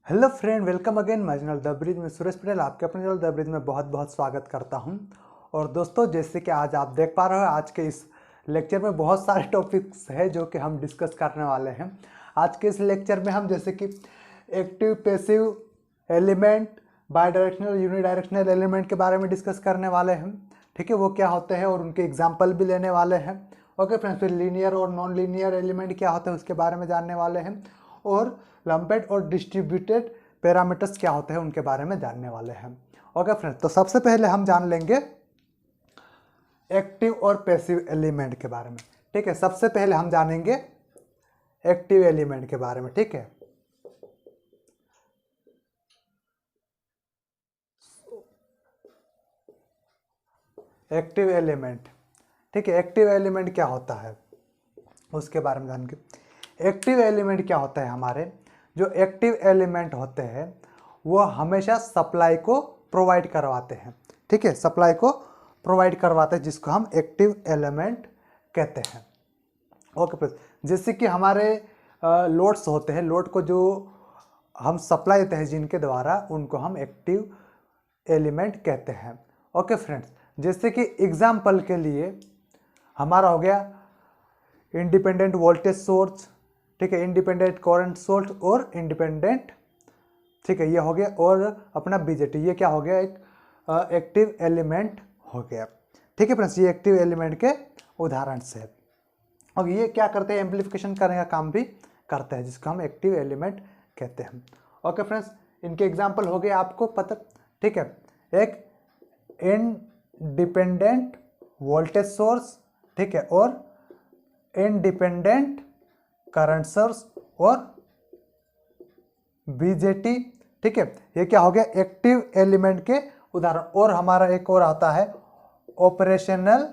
Hello friend, welcome again my channel the bridge में सुरेश पटेल आपके अपने चैनल द ब्रिज में बहुत बहुत स्वागत करता हूं। और दोस्तों, जैसे कि आज आप देख पा रहे हो, आज के इस लेक्चर में बहुत सारे टॉपिक्स हैं जो कि हम डिस्कस करने वाले हैं। आज के इस लेक्चर में हम जैसे कि active passive element, by directional unidirectional element के बारे में डिस्कस करने वाले हैं। ठीक है, वो क्या होते हैं और उनके एग्जाम्पल भी लेने वाले हैं। ओके फ्रेंड्स, फिर लीनियर और नॉन लीनियर एलिमेंट क्या होते हैं उसके बारे में जानने वाले हैं। और लंपेड और डिस्ट्रीब्यूटेड पैरामीटर्स क्या होते हैं उनके बारे में जानने वाले हैं। ओके फ्रेंड्स, तो सबसे पहले हम जान लेंगे एक्टिव और पैसिव एलिमेंट के बारे में। ठीक है, सबसे पहले हम जानेंगे एक्टिव एलिमेंट के बारे में। ठीक है, एक्टिव एलिमेंट। ठीक है, एक्टिव एलिमेंट क्या होता है उसके बारे में जानेंगे। एक्टिव एलिमेंट क्या होता है, हमारे जो एक्टिव एलिमेंट होते हैं वो हमेशा सप्लाई को प्रोवाइड करवाते हैं। ठीक है, सप्लाई को प्रोवाइड करवाते हैं जिसको हम एक्टिव एलिमेंट कहते हैं। ओके फ्रेंड्स, जैसे कि हमारे लोड्स होते हैं, लोड को जो हम सप्लाई देते हैं जिनके द्वारा, उनको हम एक्टिव एलिमेंट कहते हैं। ओके फ्रेंड्स, जैसे कि एग्जाम्पल के लिए हमारा हो गया इंडिपेंडेंट वोल्टेज सोर्स। ठीक है, इंडिपेंडेंट करंट सोर्स और इंडिपेंडेंट, ठीक है, ये हो गया। और अपना बीजेटी, ये क्या हो गया, एक एक्टिव एलिमेंट हो गया। ठीक है फ्रेंड्स, ये एक्टिव एलिमेंट के उदाहरण से। और ये क्या करते हैं, एम्प्लीफिकेशन करने का काम भी करते हैं जिसको हम एक्टिव एलिमेंट कहते हैं। ओके फ्रेंड्स, इनके एग्जाम्पल हो गए आपको पता। ठीक है, एक इंडिपेंडेंट वोल्टेज सोर्स, ठीक है, और इंडिपेंडेंट करंट सोर्स और बीजेटी। ठीक है, ये क्या हो गया, एक्टिव एलिमेंट के उदाहरण। और हमारा एक और आता है ऑपरेशनल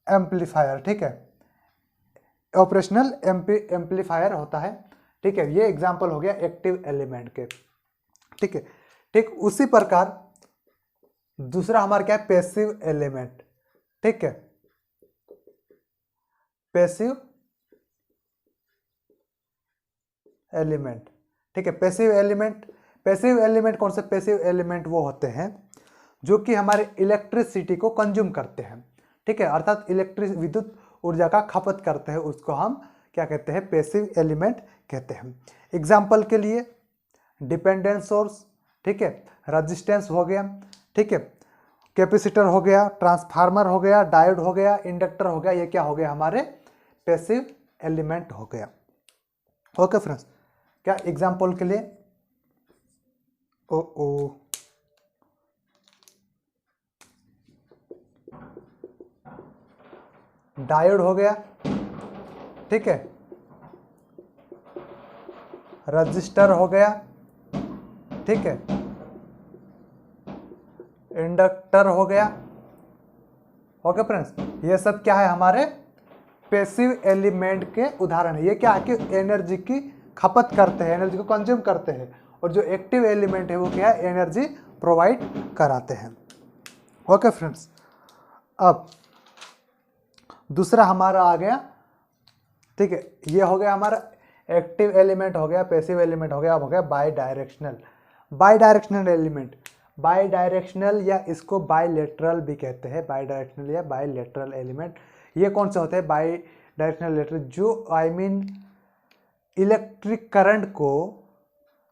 एम्पलीफायर। ठीक है, ऑपरेशनल एम्पलीफायर होता है। ठीक है, ये एग्जांपल हो गया एक्टिव एलिमेंट के। ठीक है, ठीक उसी प्रकार दूसरा हमारा क्या है, पैसिव एलिमेंट। ठीक है, पैसिव एलिमेंट। ठीक है, पैसिव एलिमेंट कौन से, पैसिव एलिमेंट वो होते हैं जो कि हमारे इलेक्ट्रिसिटी को कंज्यूम करते हैं। ठीक है, अर्थात विद्युत ऊर्जा का खपत करते हैं, उसको हम क्या कहते हैं, पैसिव एलिमेंट कहते हैं। एग्जाम्पल के लिए डिपेंडेंट सोर्स, ठीक है, रजिस्टेंस हो गया, ठीक है, कैपेसिटर हो गया, ट्रांसफार्मर हो गया, डायोड हो गया, इंडक्टर हो गया, ये क्या हो गया, हमारे पैसिव एलिमेंट हो गया। ओके फ्रेंड्स, क्या एग्जाम्पल के लिए डायोड हो गया, ठीक है, रजिस्टर हो गया, ठीक है, इंडक्टर हो गया। ओके फ्रेंड्स, ये सब क्या है, हमारे पैसिव एलिमेंट के उदाहरण है। ये क्या है कि एनर्जी की खपत करते हैं, एनर्जी को कंज्यूम करते हैं। और जो एक्टिव एलिमेंट है वो क्या है, एनर्जी प्रोवाइड कराते हैं। ओके फ्रेंड्स, अब दूसरा हमारा आ गया, ठीक है, ये हो गया हमारा एक्टिव एलिमेंट हो गया, पैसिव एलिमेंट हो गया। अब हो गया by directional. By directional element, by directional या इसको बाईलेटरल भी कहते हैं, बाई डायरेक्शनल या बाईलेटरल एलिमेंट। ये कौन से होते हैं, बाई डायरेक्शनल लेटर, जो आई मीन इलेक्ट्रिक करंट को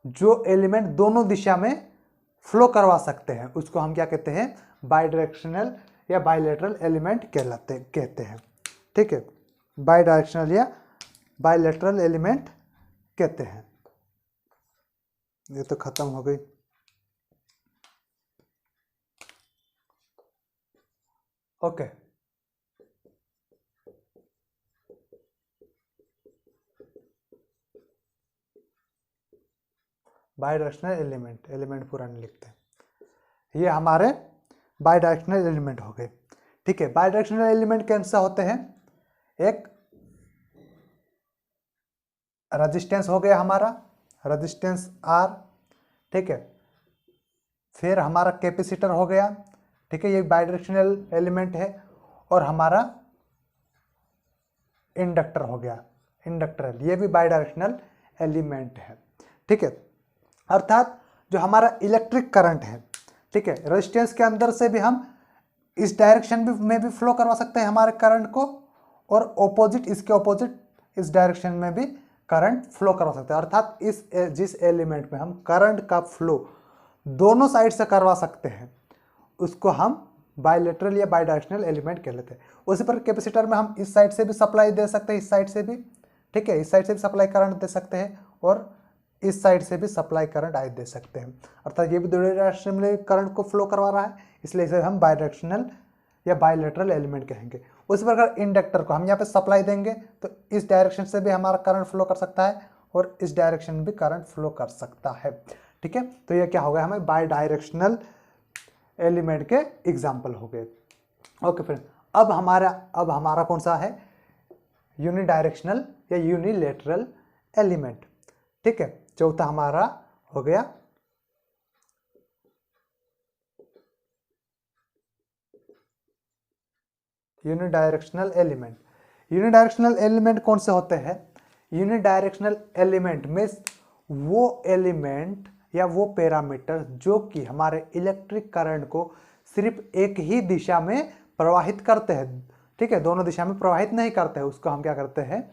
जो एलिमेंट दोनों दिशा में फ्लो करवा सकते हैं उसको हम क्या कहते हैं, बाई डायरेक्शनल या बाईलेटरल एलिमेंट कहते हैं। ठीक है, बाई डायरेक्शनल या बाईलेटरल एलिमेंट कहते हैं। ये तो खत्म हो गई। ओके, बाई डायरेक्शनल एलिमेंट पूरा नहीं लिखते, ये हमारे बाई डायरेक्शनल एलिमेंट हो गए। ठीक है, बाई डायरेक्शनल एलिमेंट कैसे होते हैं, एक रेजिस्टेंस हो गया हमारा, रेजिस्टेंस आर, ठीक है, फिर हमारा कैपेसिटर हो गया, ठीक है, ये बाई डायरेक्शनल एलिमेंट है। और हमारा इंडक्टर हो गया, इंडक्टर, ये भी बाई डायरेक्शनल एलिमेंट है। ठीक है। अर्थात जो हमारा इलेक्ट्रिक करंट है, ठीक है, रेजिस्टेंस के अंदर से भी हम इस डायरेक्शन में भी फ्लो करवा सकते हैं हमारे करंट को, और ऑपोजिट, इसके ऑपोजिट इस डायरेक्शन में भी करंट फ्लो करवा सकते हैं। अर्थात जिस एलिमेंट में हम करंट का फ्लो दोनों साइड से करवा सकते हैं उसको हम बायलेटरल या बायडायरेक्शनल एलिमेंट कह लेते हैं। उसी पर कैपेसिटर में हम इस साइड से भी सप्लाई दे सकते हैं, इस साइड से भी, ठीक है, इस साइड से भी सप्लाई करंट दे सकते हैं और इस साइड से भी सप्लाई करंट आई दे सकते हैं। अर्थात ये भी दो डायरेक्शन में करंट को फ्लो करवा रहा है, इसलिए इसे हम बायडायरेक्शनल या बायलेटरल एलिमेंट कहेंगे। उसी प्रकार इंडक्टर को हम यहाँ पे सप्लाई देंगे तो इस डायरेक्शन से भी हमारा करंट फ्लो कर सकता है और इस डायरेक्शन में भी करंट फ्लो कर सकता है, ठीक है। तो ये क्या हो गया, हमें बाय डायरेक्शनल एलिमेंट के एग्जाम्पल हो गए। ओके फ्रेंड, अब हमारा कौन सा है, यूनिडायरेक्शनल या यूनिलेटरल एलिमेंट, ठीक है। चौथा हमारा हो गया यूनिडायरेक्शनल एलिमेंट। यूनिडायरेक्शनल एलिमेंट कौन से होते हैं, यूनिडायरेक्शनल एलिमेंट में वो एलिमेंट या वो पैरामीटर जो कि हमारे इलेक्ट्रिक करंट को सिर्फ एक ही दिशा में प्रवाहित करते हैं, ठीक है, दोनों दिशा में प्रवाहित नहीं करते हैं, उसको हम क्या करते हैं,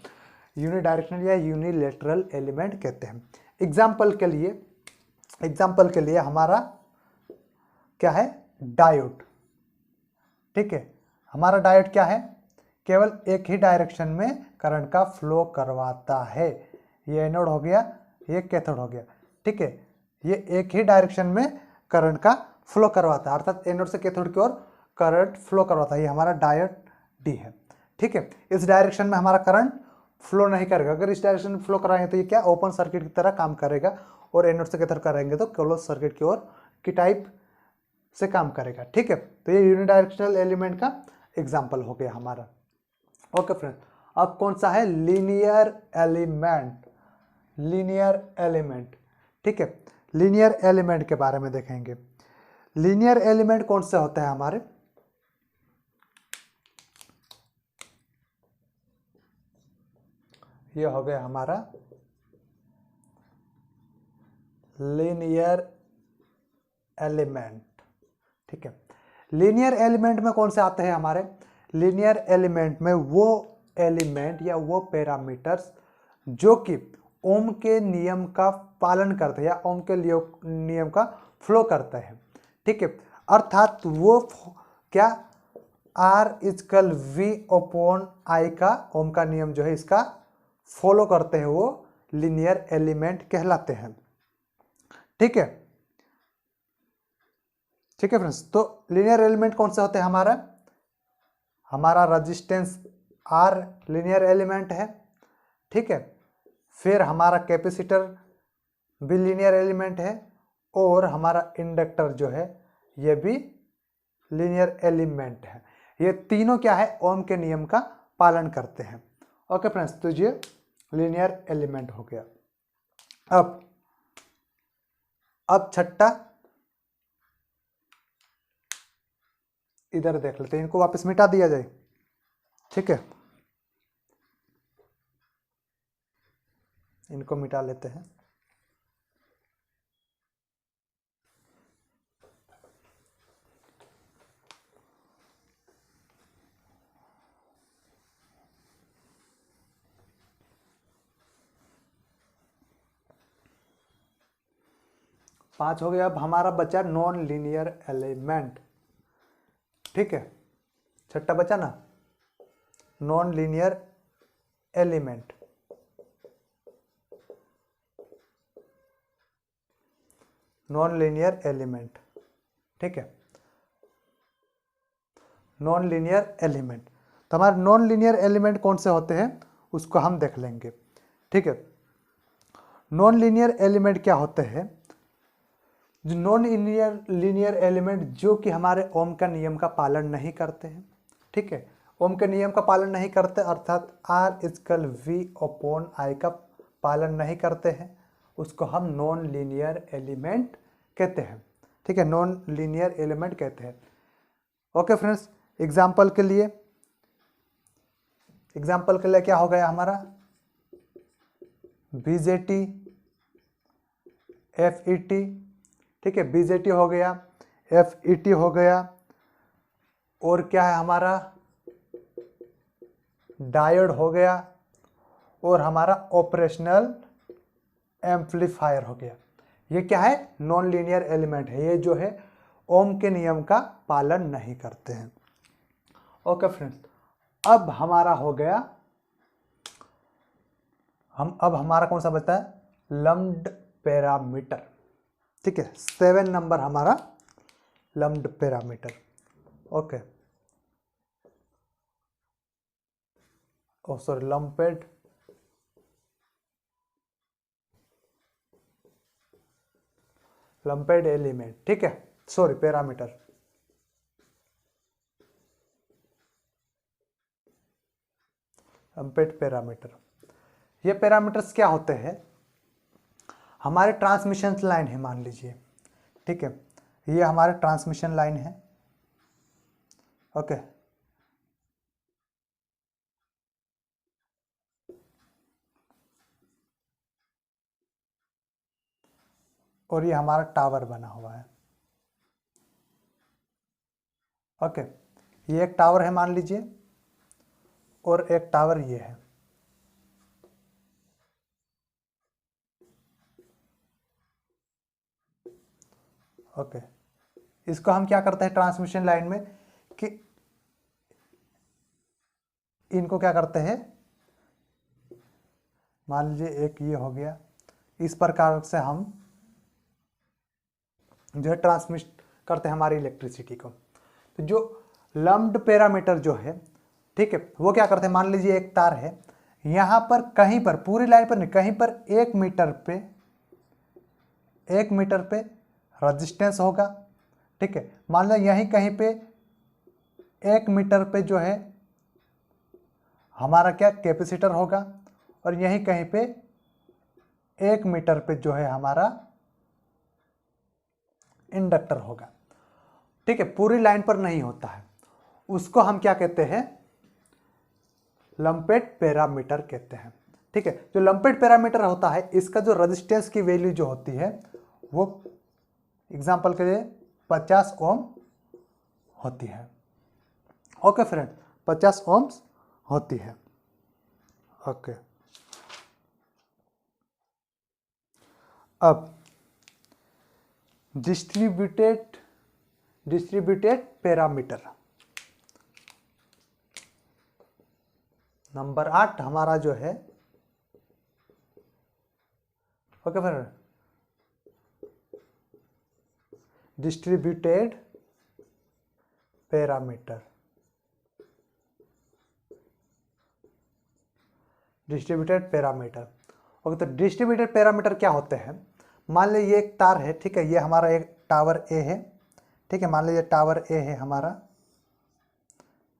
यूनिडायरेक्शनल या यूनिलेटरल एलिमेंट कहते हैं। एग्जाम्पल के लिए हमारा क्या है, डायोड, ठीक है। हमारा डायोड क्या है, केवल एक ही डायरेक्शन में करंट का फ्लो करवाता है। ये एनोड हो गया, ये कैथोड हो गया, ठीक है, ये एक ही डायरेक्शन में करंट का फ्लो करवाता है, अर्थात एनोड से कैथोड की ओर करंट फ्लो करवाता है। ये हमारा डायोड डी है, ठीक है। इस डायरेक्शन में हमारा करंट फ्लो नहीं करेगा, अगर इस डायरेक्शन में फ्लो कराएंगे तो ये क्या ओपन सर्किट की तरह काम करेगा, और एनोड से कैथोड करेंगे तो क्लोज सर्किट की ओर की टाइप से काम करेगा, ठीक है। तो ये यूनिडायरेक्शनल एलिमेंट का एग्जाम्पल हो गया हमारा। ओके फ्रेंड, अब कौन सा है, लीनियर एलिमेंट, ठीक है। लीनियर एलिमेंट के बारे में देखेंगे। लीनियर एलिमेंट कौन से होते हैं हमारे, ये हो गया हमारा लीनियर एलिमेंट, ठीक है। लीनियर एलिमेंट में कौन से आते हैं हमारे, लीनियर एलिमेंट में वो एलिमेंट या वो पैरामीटर्स जो कि ओम के नियम का पालन करते हैं या ओम के नियम का फ्लो करते हैं, ठीक है। अर्थात वो क्या, आर इजकल वी अपॉन आई का ओम का नियम जो है इसका फॉलो करते हैं, वो लीनियर एलिमेंट कहलाते हैं, ठीक है, ठीक है फ्रेंड्स। तो लीनियर एलिमेंट कौन से होते हैं, हमारा रेजिस्टेंस आर लीनियर एलिमेंट है, ठीक है। फिर हमारा कैपेसिटर भी लीनियर एलिमेंट है, और हमारा इंडक्टर जो है ये भी लीनियर एलिमेंट है। ये तीनों क्या है, ओम के नियम का पालन करते हैं। ओके फ्रेंड्स, तो ये लीनियर एलिमेंट हो गया। अब छठा इधर देख लेते हैं, इनको वापस मिटा दिया जाए, ठीक है, इनको मिटा लेते हैं। पांच हो गया। अब हमारा बचा नॉन लीनियर एलिमेंट, ठीक है, छठा बचा ना, non linear element. Non linear element, ठीक है, नॉन लीनियर एलिमेंट। तो हमारे नॉन लीनियर एलिमेंट कौन से होते हैं उसको हम देख लेंगे, ठीक है। नॉन लीनियर एलिमेंट क्या होते हैं, जो नॉन लीनियर एलिमेंट जो कि हमारे ओम का नियम का पालन नहीं करते हैं, ठीक है, ओम के नियम का पालन नहीं करते, अर्थात आर इजकल वी अपॉन आई का पालन नहीं करते हैं, उसको हम नॉन लीनियर एलिमेंट कहते हैं, ठीक है, नॉन लीनियर एलिमेंट कहते हैं। ओके फ्रेंड्स, एग्जाम्पल के लिए क्या हो गया हमारा, बीजेटी, FET, ठीक है, BJT हो गया, FET हो गया, और क्या है हमारा डायोड हो गया, और हमारा ऑपरेशनल एम्पलीफायर हो गया। ये क्या है, नॉन लीनियर एलिमेंट है, ये जो है ओम के नियम का पालन नहीं करते हैं। ओके फ्रेंड्स, अब हमारा हो गया, अब हमारा कौन सा बचता है, लम्प्ड पैरामीटर, ठीक है, 7 नंबर हमारा lumped parameter. Okay, sorry, lumped element, ठीक है, सॉरी पैरामीटर। लम्पेड पैरामीटर, ये पैरामीटर्स क्या होते हैं, हमारे ट्रांसमिशन लाइन है मान लीजिए, ठीक है, ये हमारे ट्रांसमिशन लाइन है। ओके, और ये हमारा टावर बना हुआ है। ओके, ये एक टावर है मान लीजिए, और एक टावर ये है। ओके, इसको हम क्या करते हैं ट्रांसमिशन लाइन में कि इनको क्या करते हैं, मान लीजिए एक ये हो गया, इस प्रकार से हम जो है ट्रांसमिट करते हैं हमारी इलेक्ट्रिसिटी को। तो जो लम्प्ड पैरामीटर जो है, ठीक है, वो क्या करते हैं, मान लीजिए एक तार है, यहाँ पर कहीं पर, पूरी लाइन पर नहीं, कहीं पर 1 मीटर पे रेजिस्टेंस होगा, ठीक है, मान लो यहीं कहीं पे 1 मीटर पे जो है हमारा क्या कैपेसिटर होगा, और यहीं कहीं पे 1 मीटर पे जो है हमारा इंडक्टर होगा, ठीक है, पूरी लाइन पर नहीं होता है, उसको हम क्या कहते हैं, लम्पेड पैरामीटर कहते हैं, ठीक है। जो लम्पेड पैरामीटर होता है, इसका जो रेजिस्टेंस की वैल्यू जो होती है वो एग्जांपल के लिए 50 ओम होती है। ओके फ्रेंड, 50 ओम्स होती है। ओके, अब डिस्ट्रीब्यूटेड पैरामीटर नंबर 8 हमारा जो है। Okay friend, distributed parameter, distributed parameter. Okay, तो डिस्ट्रीब्यूटेड पैरामीटर क्या होते हैं, मान लीजिए ये एक तार है, ठीक है, ये हमारा एक टावर ए है, ठीक है, मान लीजिए टावर ए है हमारा,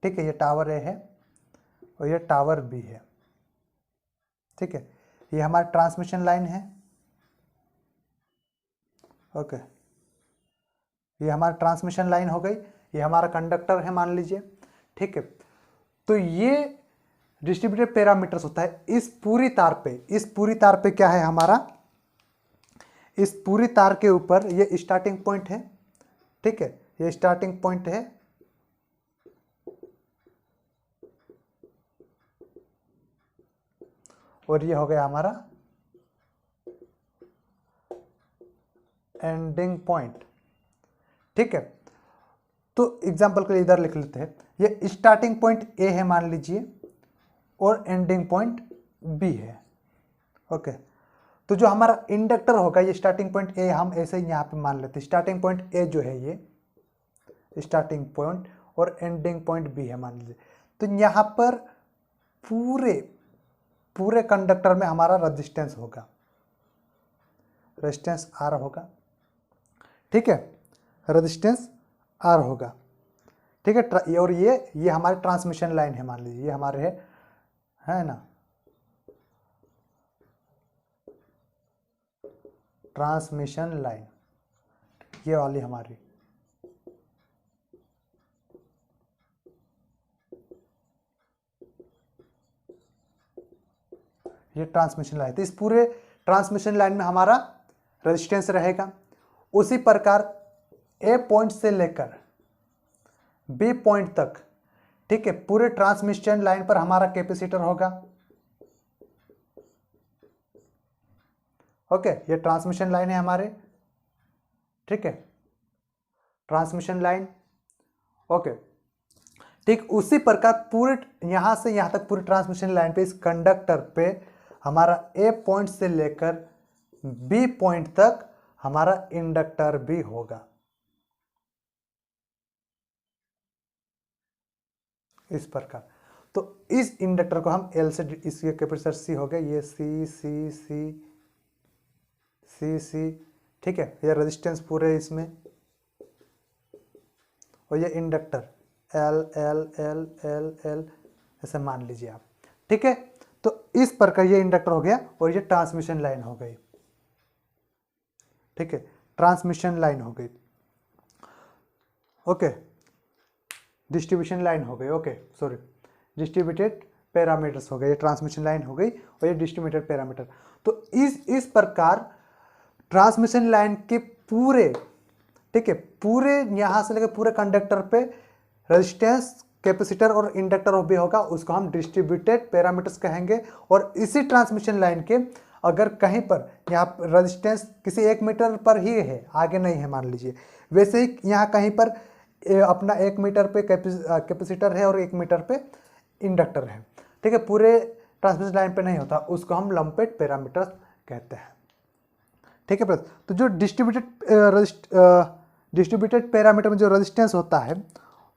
ठीक है, ये टावर ए है और ये टावर बी है, ठीक है, ये हमारा ट्रांसमिशन लाइन है। ओके, ये हमारा ट्रांसमिशन लाइन हो गई, ये हमारा कंडक्टर है मान लीजिए, ठीक है। तो ये डिस्ट्रीब्यूटेड पैरामीटर्स होता है इस पूरी तार पे क्या है हमारा, इस पूरी तार के ऊपर ये स्टार्टिंग पॉइंट है, ठीक है, ये स्टार्टिंग पॉइंट है, और ये हो गया हमारा एंडिंग पॉइंट, ठीक है। तो एग्जांपल के लिए इधर लिख लेते हैं, ये स्टार्टिंग पॉइंट ए है मान लीजिए, और एंडिंग पॉइंट बी है। ओके, तो जो हमारा इंडक्टर होगा, ये स्टार्टिंग पॉइंट ए हम ऐसे ही यहाँ पे मान लेते हैं, स्टार्टिंग पॉइंट ए जो है ये स्टार्टिंग पॉइंट, और एंडिंग पॉइंट बी है मान लीजिए। तो यहाँ पर पूरे कंडक्टर में हमारा रेजिस्टेंस होगा, रेजिस्टेंस आर होगा, ठीक है, रेजिस्टेंस आर होगा, ठीक है। और ये हमारे ट्रांसमिशन लाइन है मान लीजिए, ये हमारे है ना, ट्रांसमिशन लाइन, ये वाली हमारी, ये ट्रांसमिशन लाइन। तो इस पूरे ट्रांसमिशन लाइन में हमारा रेजिस्टेंस रहेगा, उसी प्रकार ए पॉइंट से लेकर बी पॉइंट तक, ठीक है, पूरे ट्रांसमिशन लाइन पर हमारा कैपेसिटर होगा। ओके, ये ट्रांसमिशन लाइन है हमारे, ठीक है, ट्रांसमिशन लाइन। ओके, ठीक उसी प्रकार पूरे यहां से यहां तक पूरे ट्रांसमिशन लाइन पे इस कंडक्टर पे हमारा ए पॉइंट से लेकर बी पॉइंट तक हमारा इंडक्टर भी होगा। इस प्रकार, तो इस इंडक्टर को हम एल से, इसके कैपेसिटर सी हो गया, ये सी सी सी सी सी, ठीक है, ये रेजिस्टेंस पूरे इसमें, और ये inductor L L L L L ऐसे मान लीजिए आप, ठीक है। तो इस प्रकार ये इंडक्टर हो गया और ये ट्रांसमिशन लाइन हो गई, ठीक है, ट्रांसमिशन लाइन हो गई। ओके, डिस्ट्रीब्यूशन लाइन हो गई, ओके सॉरी, डिस्ट्रीब्यूटेड पैरामीटर्स हो गए, ये ट्रांसमिशन लाइन हो गई और ये डिस्ट्रीब्यूटेड पैरामीटर। तो इस प्रकार ट्रांसमिशन लाइन के पूरे, ठीक है, पूरे यहां से लेकर पूरे कंडक्टर पे रेजिस्टेंस, कैपेसिटर और इंडक्टर भी होगा, उसको हम डिस्ट्रीब्यूटेड पैरामीटर्स कहेंगे। और इसी ट्रांसमिशन लाइन के अगर कहीं पर यहाँ रेजिस्टेंस किसी 1 मीटर पर ही है, आगे नहीं है मान लीजिए, वैसे ही यहाँ कहीं पर अपना 1 मीटर पे कैपेसिटर है और 1 मीटर पे इंडक्टर है, ठीक है, पूरे ट्रांसमिशन लाइन पे नहीं होता, उसको हम लंपेड पैरामीटर्स कहते हैं, ठीक है प्लस। तो जो डिस्ट्रीब्यूटेड पैरामीटर में जो रेजिस्टेंस होता है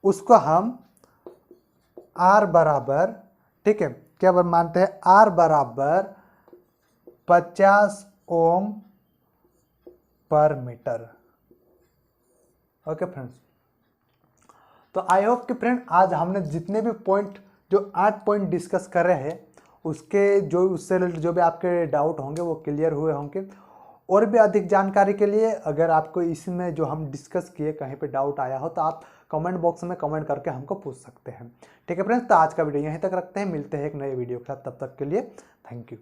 उसको हम R बराबर, ठीक है, क्या मानते हैं, R बराबर 50 ओम पर मीटर। ओके फ्रेंड्स, तो आई होप कि फ्रेंड आज हमने जितने भी पॉइंट, जो 8 पॉइंट डिस्कस कर रहे हैं, उसके जो उससे रिलेटेड जो भी आपके डाउट होंगे वो क्लियर हुए होंगे। और भी अधिक जानकारी के लिए अगर आपको इसमें जो हम डिस्कस किए कहीं पे डाउट आया हो तो आप कमेंट बॉक्स में कमेंट करके हमको पूछ सकते हैं, ठीक है फ्रेंड्स। तो आज का वीडियो यहीं तक रखते हैं, मिलते हैं एक नए वीडियो के साथ, तब तक के लिए थैंक यू।